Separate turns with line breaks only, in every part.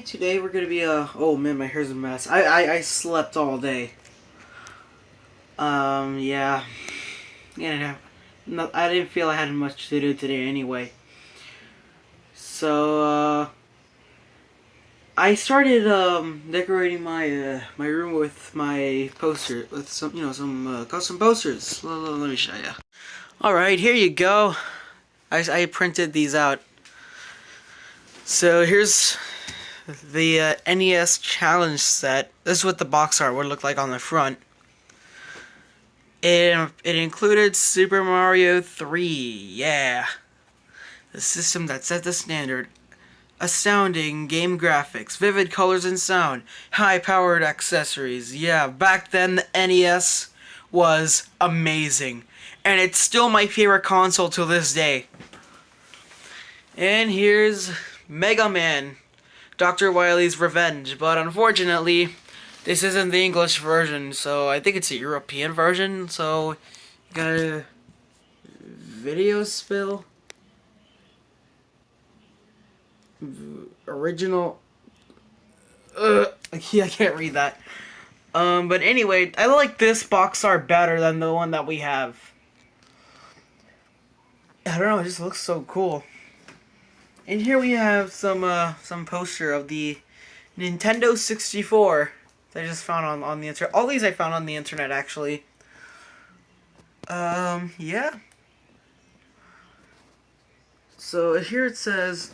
today we're gonna be oh man, my hair's a mess. I slept all day. Yeah. Yeah, no, I didn't feel I had much to do today anyway. So, I started, decorating my room with my poster, with some custom posters. Let me show you. Alright, here you go. I printed these out. So here's the NES challenge set. This is what the box art would look like on the front. It included Super Mario 3, yeah. The system that set the standard. Astounding game graphics, vivid colors and sound, high-powered accessories. Yeah, back then the NES was amazing. And it's still my favorite console to this day. And here's Mega Man, Dr. Wily's Revenge. But unfortunately, this isn't the English version, so I think it's a European version. So, you got a video spill. Original. Yeah, I can't read that. But anyway, I like this box art better than the one that we have. I don't know, it just looks so cool. And here we have some poster of the Nintendo 64 that I just found on the internet. All these I found on the internet, actually. Yeah. So here it says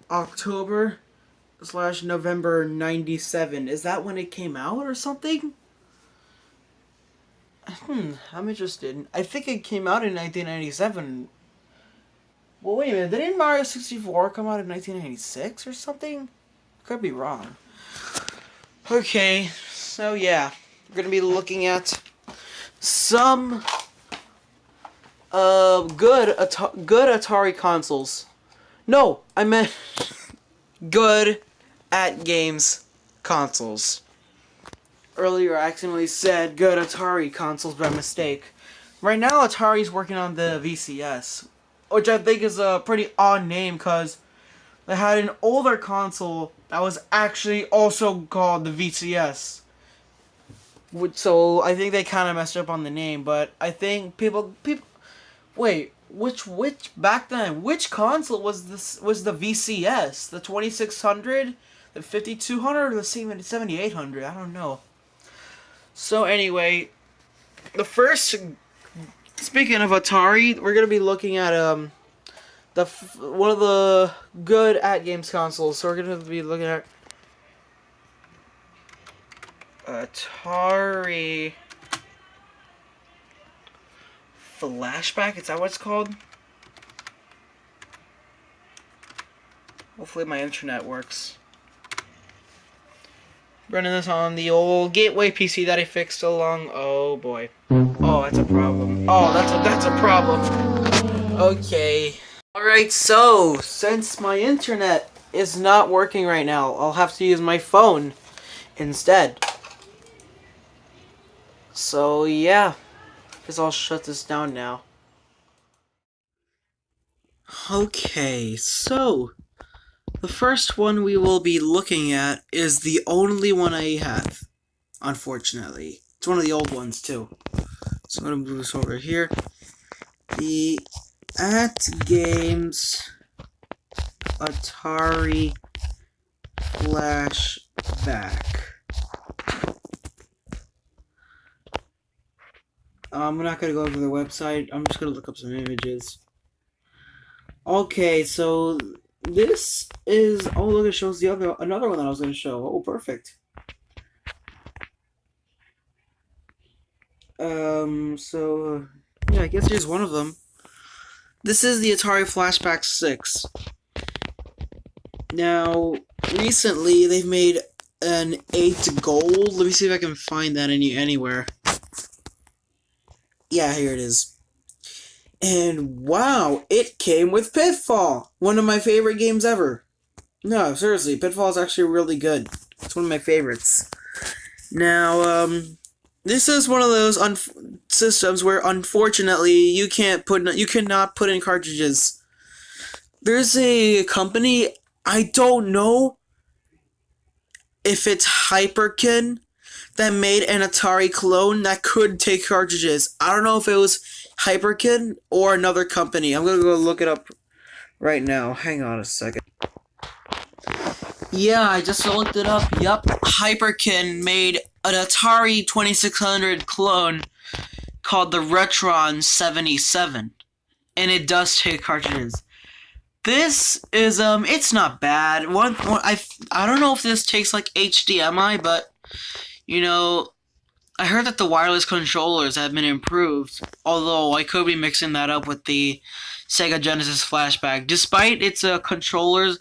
October/November 97. Is that when it came out or something? I'm interested. I think it came out in 1997. Well, wait a minute. Didn't Mario 64 come out in 1996 or something? Could be wrong. Okay, so yeah. We're going to be looking at some good Atari consoles. No, I meant good Atgames consoles. Earlier I accidentally said good Atari consoles by mistake. Right now Atari's working on the VCS, which I think is a pretty odd name because they had an older console that was actually also called the VCS. So I think they kind of messed up on the name, but I think people wait. Which back then? Which console was this? Was the VCS the 2600, the 5200, or the 7800? I don't know. So anyway, the first. Speaking of Atari, we're gonna be looking at one of the good Atgames consoles. So we're gonna be looking at Atari Flashback, is that what it's called? Hopefully my internet works. Running this on the old Gateway PC that I fixed along. Oh boy. Oh, that's a problem. Oh, that's a problem. Okay. Alright, so since my internet is not working right now, I'll have to use my phone instead. So yeah. Guess I'll shut this down now. Okay, so the first one we will be looking at is the only one I have, unfortunately. It's one of the old ones too. So I'm gonna move this over here. The Atgames Atari Flashback. I'm not going to go over the website. I'm just going to look up some images. Okay, so this is... Oh, look, it shows another one that I was going to show. Oh, perfect. So... Yeah, I guess here's one of them. This is the Atari Flashback 6. Now, recently, they've made an 8 gold. Let me see if I can find that anywhere. Yeah, here it is. And wow, it came with Pitfall! One of my favorite games ever. No, seriously, Pitfall is actually really good. It's one of my favorites. Now, this is one of those systems where, unfortunately, you cannot put in cartridges. There's a company, I don't know if it's Hyperkin that made an Atari clone that could take cartridges. I don't know if it was Hyperkin or another company. I'm gonna go look it up right now. Hang on a second. Yeah, I just looked it up. Yup, Hyperkin made an Atari 2600 clone called the Retron 77, and it does take cartridges. This is it's not bad. I don't know if this takes like HDMI, but you know, I heard that the wireless controllers have been improved. Although I could be mixing that up with the Sega Genesis Flashback, despite its controllers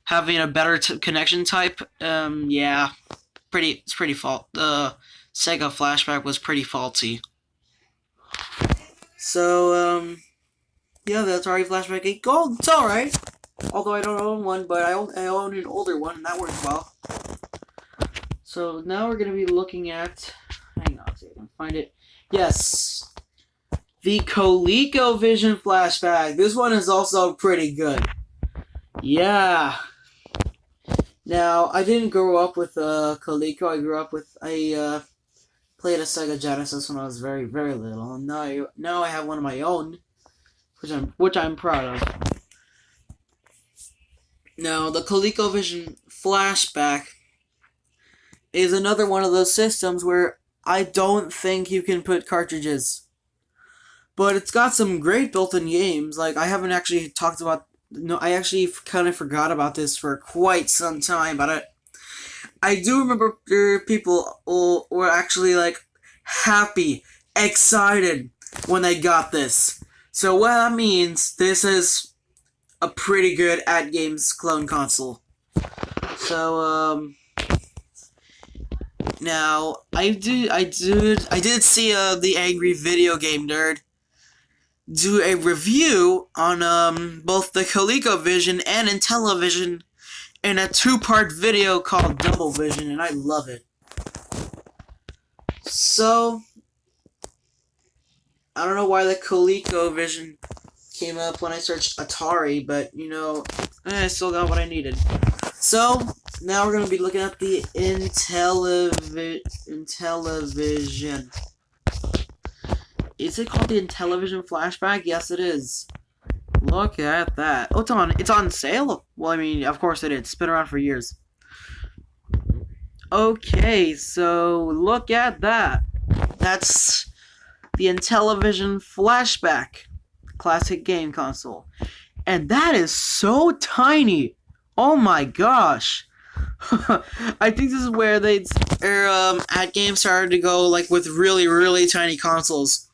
having a better connection type. Yeah, it's pretty fault. The Sega Flashback was pretty faulty. So yeah, the Atari Flashback 8 Gold, it's alright. Although I don't own one, but I own an older one, and that works well. So now we're going to be looking at... Hang on, so I can find it. Yes. The ColecoVision Flashback. This one is also pretty good. Yeah. Now, I didn't grow up with Coleco. I grew up with... I played a Sega Genesis when I was very, very little. And now I have one of my own, which I'm proud of. Now, the ColecoVision Flashback is another one of those systems where I don't think you can put cartridges. But it's got some great built-in games. Like, I haven't actually talked about... No, I actually kind of forgot about this for quite some time, but I do remember people were actually, like, happy, excited when they got this. So what that means, this is a pretty good Atgames clone console. So, now, I did see, the Angry Video Game Nerd do a review on, both the ColecoVision and Intellivision in a 2-part video called Double Vision, and I love it. So, I don't know why the ColecoVision came up when I searched Atari, but, you know, I still got what I needed. So, now we're going to be looking at the Intellivision. Is it called the Intellivision Flashback? Yes, it is. Look at that. Oh, it's on sale? Well, I mean, of course it is. It's been around for years. Okay, so look at that. That's the Intellivision Flashback classic game console. And that is so tiny. Oh my gosh. I think this is where Atgames started to go like with really, really tiny consoles.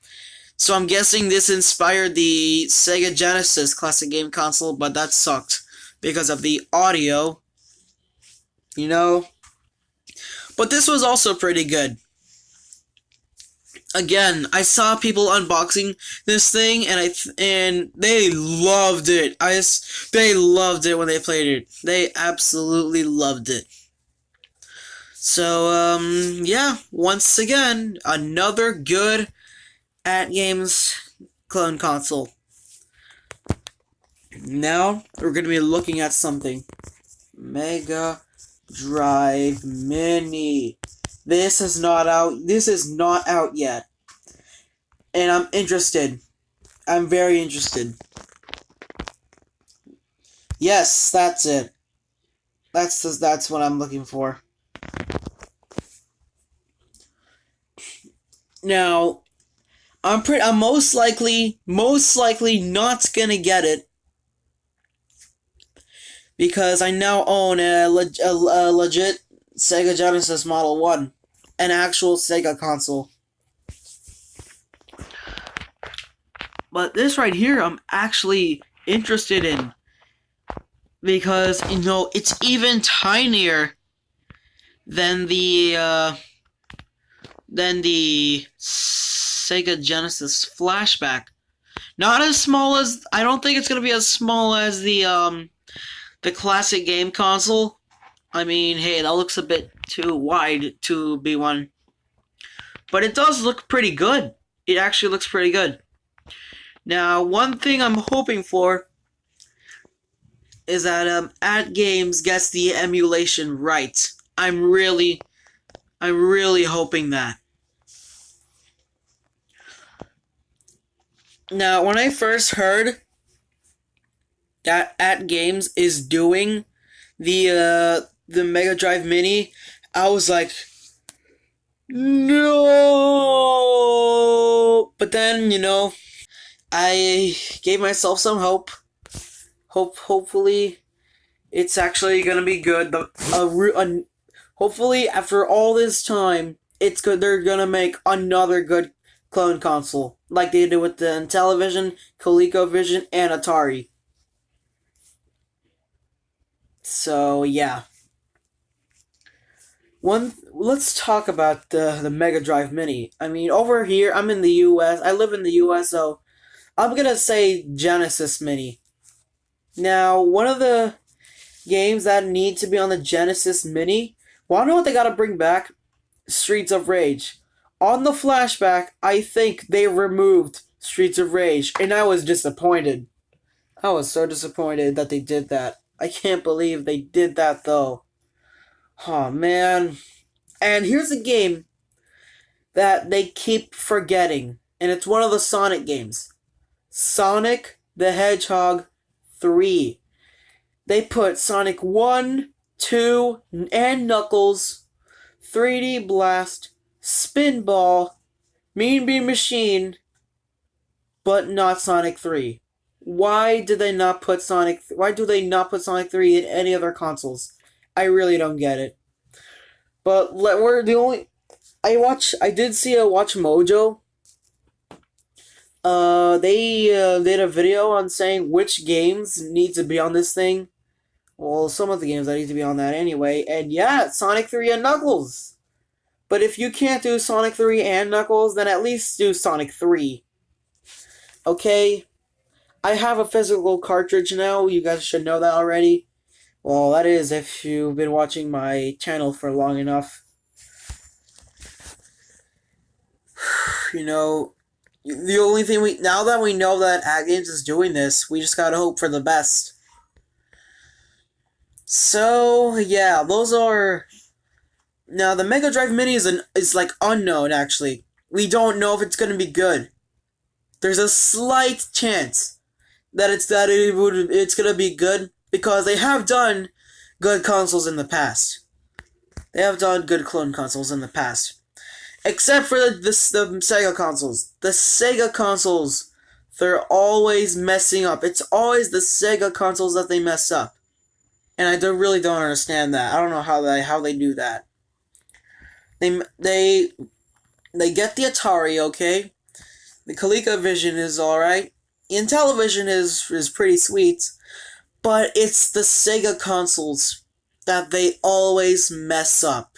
So I'm guessing this inspired the Sega Genesis classic game console, but that sucked because of the audio. You know? But this was also pretty good. Again, I saw people unboxing this thing, and they loved it. They loved it when they played it. They absolutely loved it. So, yeah, once again, another good Atgames clone console. Now, we're going to be looking at something. Mega Drive Mini. This is not out. This is not out yet. And I'm interested. I'm very interested. Yes, that's it. That's what I'm looking for. Now, I'm most likely not gonna get it because I now own a legit Sega Genesis Model 1, an actual Sega console. But this right here, I'm actually interested in because, you know, it's even tinier than the Sega Genesis Flashback. Not as small as, I don't think it's gonna be as small as the classic game console. I mean, hey, that looks a bit too wide to be one. But it does look pretty good. It actually looks pretty good. Now, one thing I'm hoping for is that Atgames gets the emulation right. I'm really hoping that. Now, when I first heard that Atgames is doing the Mega Drive Mini, I was like, no. But then, I gave myself some hope. Hopefully, it's actually gonna be good. Hopefully, after all this time, it's good. They're gonna make another good clone console, like they did with the Intellivision, ColecoVision, and Atari. So yeah. Let's talk about the Mega Drive Mini. I mean, over here, I'm in the U.S. I live in the U.S., so I'm gonna say Genesis Mini. Now, one of the games that need to be on the Genesis Mini, well, I know what they gotta bring back. Streets of Rage. On the Flashback, I think they removed Streets of Rage, and I was disappointed. I was so disappointed that they did that. I can't believe they did that, though. Oh, man. And here's a game that they keep forgetting, and it's one of the Sonic games. Sonic the Hedgehog 3. They put Sonic 1, 2, and Knuckles, 3D Blast, Spinball, Mean Bean Machine, but not Sonic 3. Why do they not put Sonic 3 in any other consoles? I really don't get it. But we're the only I did see a Watch Mojo. They did a video on saying which games need to be on this thing. Well, some of the games that need to be on that anyway. And yeah, Sonic 3 and Knuckles. But if you can't do Sonic 3 and Knuckles, then at least do Sonic 3. Okay? I have a physical cartridge now. You guys should know that already. Well, that is if you've been watching my channel for long enough. The only thing now that we know that Atgames is doing this, we just gotta hope for the best. So, yeah, those are... Now, the Mega Drive Mini is like unknown, actually. We don't know if it's gonna be good. There's a slight chance that it's gonna be good, because they have done good consoles in the past. They have done good clone consoles in the past. Except for the Sega consoles. The Sega consoles, they're always messing up. It's always the Sega consoles that they mess up. And I really don't understand that. I don't know how they do that. They get the Atari, okay? The ColecoVision is alright. Intellivision is pretty sweet. But it's the Sega consoles that they always mess up.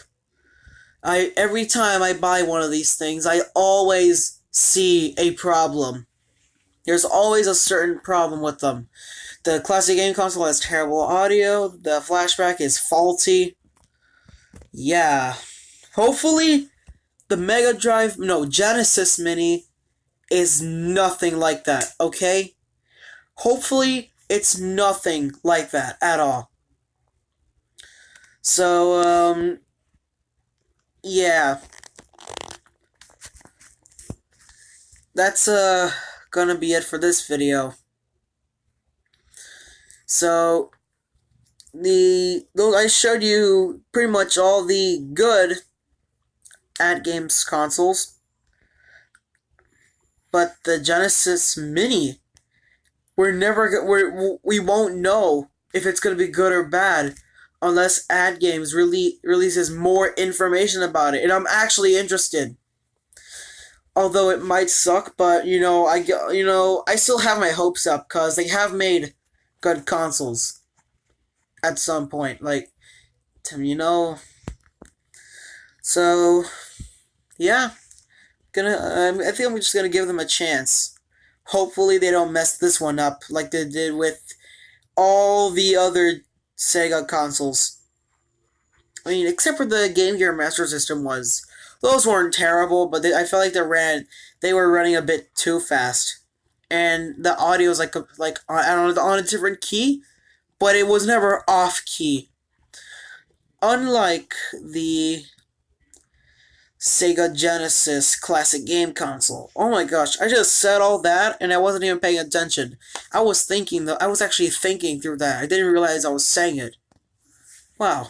Every time I buy one of these things, I always see a problem. There's always a certain problem with them. The classic game console has terrible audio. The Flashback is faulty. Yeah. Hopefully, the Genesis Mini is nothing like that, okay? Hopefully, it's nothing like that at all. So, yeah. That's, gonna be it for this video. So, I showed you pretty much all the good Atgames consoles. But the Genesis Mini, we won't know if it's gonna be good or bad unless Atgames releases more information about it, and I'm actually interested. Although it might suck, but I still have my hopes up because they have made good consoles at some point, So, yeah. I think I'm just gonna give them a chance. Hopefully they don't mess this one up like they did with all the other Sega consoles. I mean, except for the Game Gear Master System those weren't terrible, but I felt like they were running a bit too fast, and the audio was like I don't know, on a different key, but it was never off key. unlike the Sega Genesis classic game console. Oh my gosh, I just said all that and I wasn't even paying attention. I was thinking though, I was actually thinking through that. I didn't realize I was saying it. Wow.